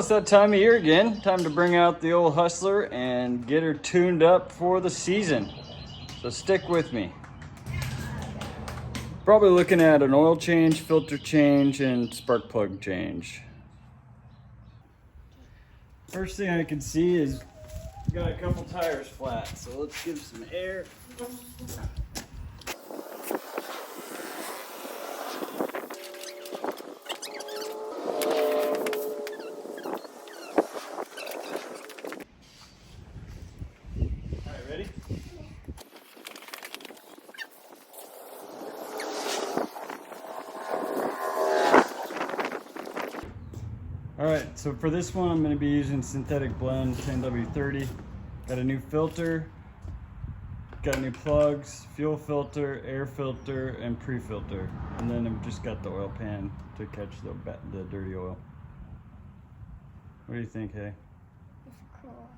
it's that time of year again. Time to bring out the old Hustler and get her tuned up for the season. So stick with me. Probably looking at an oil change, filter change, and spark plug change. First thing I can see is got a couple tires flat, so let's give some air. Alright, ready? Alright, so for this one I'm going to be using synthetic blend 10W30. Got a new filter, got new plugs, fuel filter, air filter, and pre-filter. And then I've just got the oil pan to catch the dirty oil. What do you think, hey? It's cool.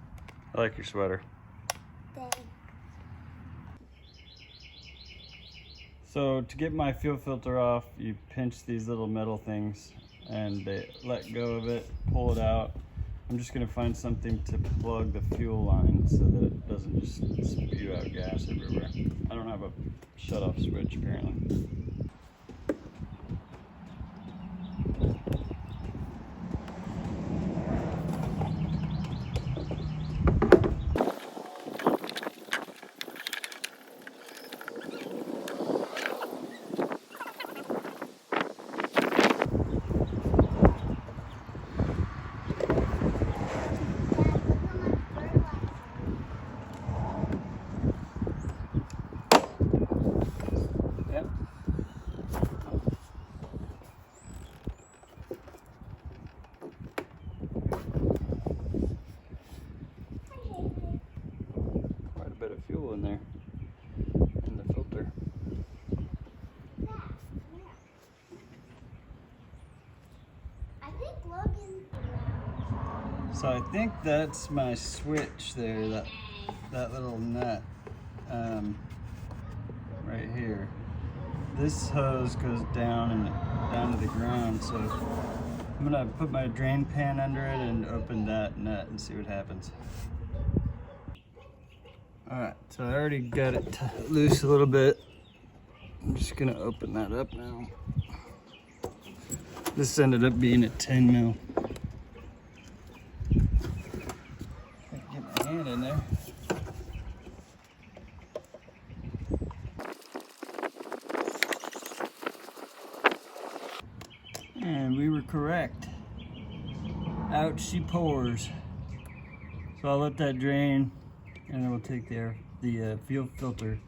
I like your sweater. Thanks. So to get my fuel filter off, you pinch these little metal things and they let go of it, pull it out. I'm just gonna find something to plug the fuel line so that it doesn't just spew out gas everywhere. I don't have a shut-off switch apparently. Fuel in there in the filter. I think Logan. So I think that's my switch there, that little nut right here. This hose goes down to the ground, so I'm gonna put my drain pan under it and open that nut and see what happens. Alright, so I already got it loose a little bit. I'm just gonna open that up now. This ended up being a 10 mil. Get my hand in there. And we were correct. Out she pours. So I'll let that drain. And then we'll take the fuel filter,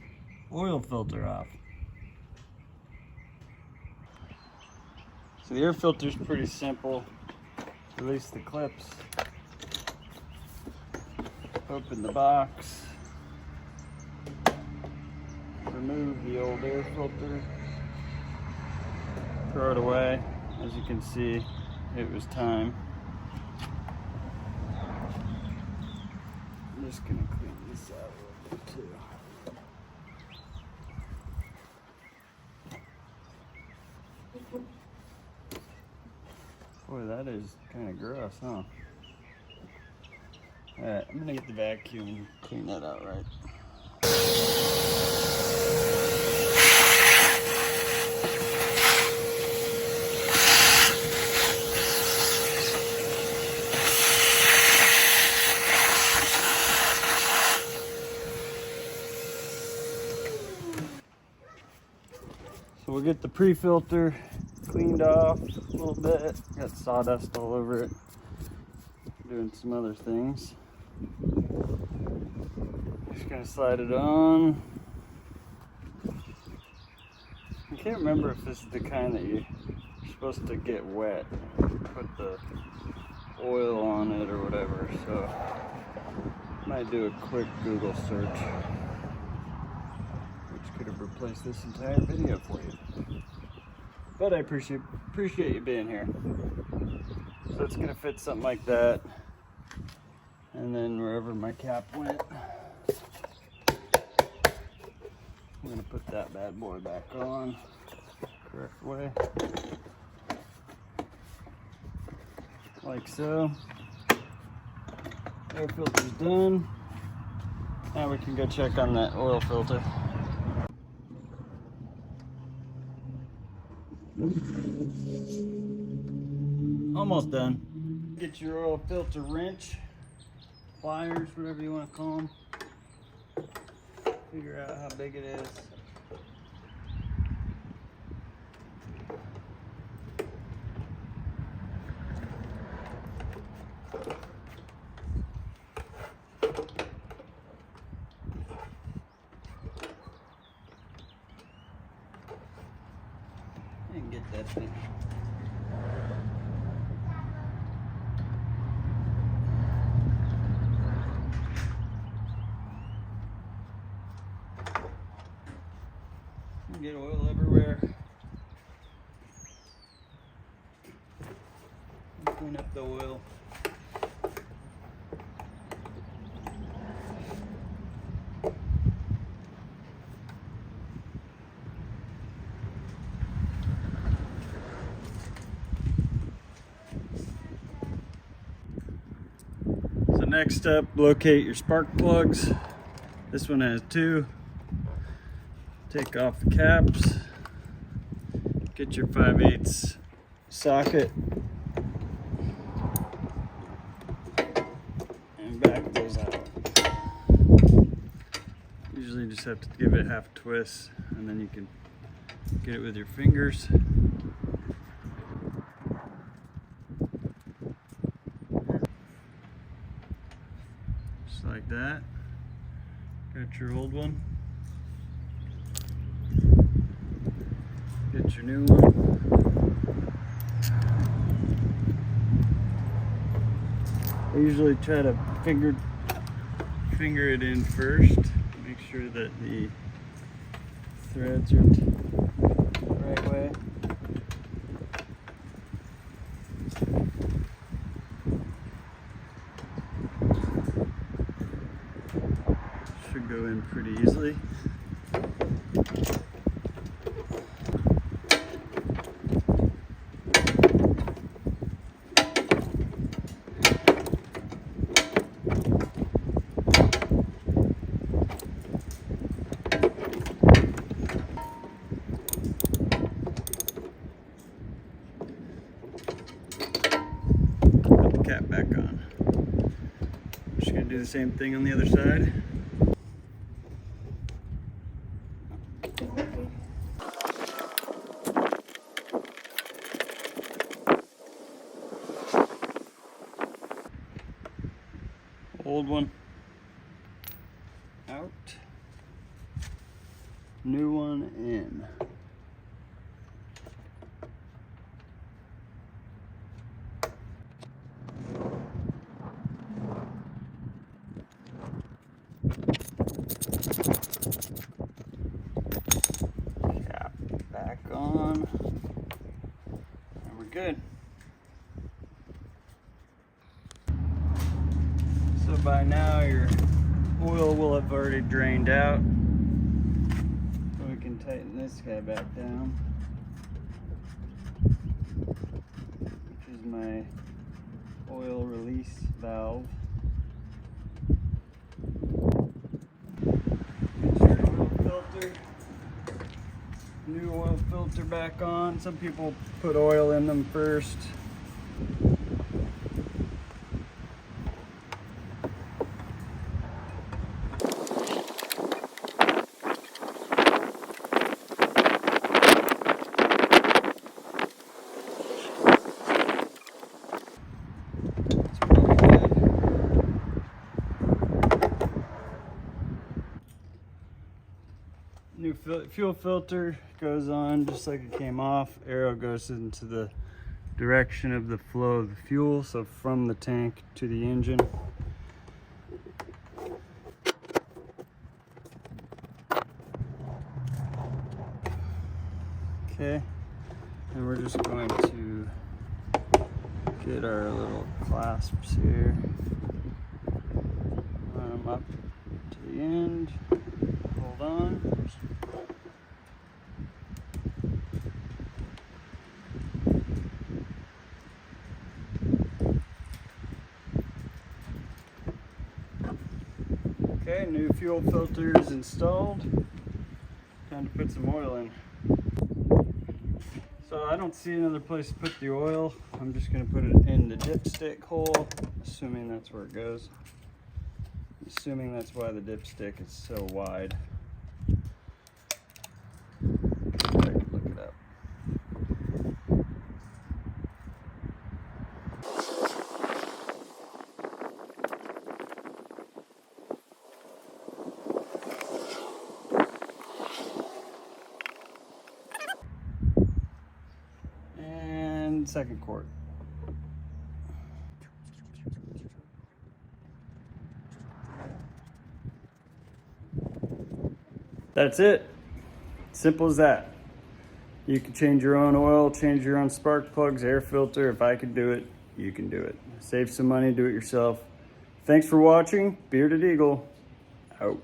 oil filter off. So the air filter is pretty simple. Release the clips. Open the box. Remove the old air filter. Throw it away. As you can see, it was time. I'm just gonna clean this out a little bit too. Boy, that is kind of gross, huh? Alright, I'm gonna get the vacuum and clean that out right. So we'll get the pre-filter cleaned off a little bit. Got sawdust all over it. Doing some other things. Just gonna slide it on. I can't remember if this is the kind that you're supposed to get wet. Put the oil on it or whatever. So might do a quick Google search. Could have replaced this entire video for you. But I appreciate you being here. So it's gonna fit something like that. And then wherever my cap went, I'm gonna put that bad boy back on correct way. like so. Air filter's done. Now we can go check on that oil filter. Almost done. Get your oil filter wrench, pliers, whatever you want to call them. Figure out how big it is. And get that thing. Get oil everywhere. Clean up the oil. So next up, locate your spark plugs. This one has 2. Take off the caps, get your 5/8 socket, and back those out. Usually you just have to give it half a twist, and then you can get it with your fingers. Just like that. Got your old one. Get your new one. I usually try to finger it in first. Make sure that the threads are the right way. Should go in pretty easily. Cap back on. I'm just going to do the same thing on the other side. Old one out, new one in. Cap back on, and we're good. So by now your oil will have already drained out. So we can tighten this guy back down, which is my oil release valve. Get your oil filter, new oil filter back on. Some people put oil in them first. New fuel filter goes on just like it came off. Arrow goes into the direction of the flow of the fuel, so from the tank to the engine. Okay, and we're just going to get our little clasps here, line them up to the end, hold on. Okay, new fuel filter is installed. Time to put some oil in. So I don't see another place to put the oil. I'm just gonna put it in the dipstick hole, assuming that's where it goes. Assuming that's why the dipstick is so wide. I can look it up. And second quart. That's it. Simple as that. You can change your own oil, change your own spark plugs, air filter. If I could do it, you can do it. Save some money, do it yourself. Thanks for watching. Bearded Eagle, out.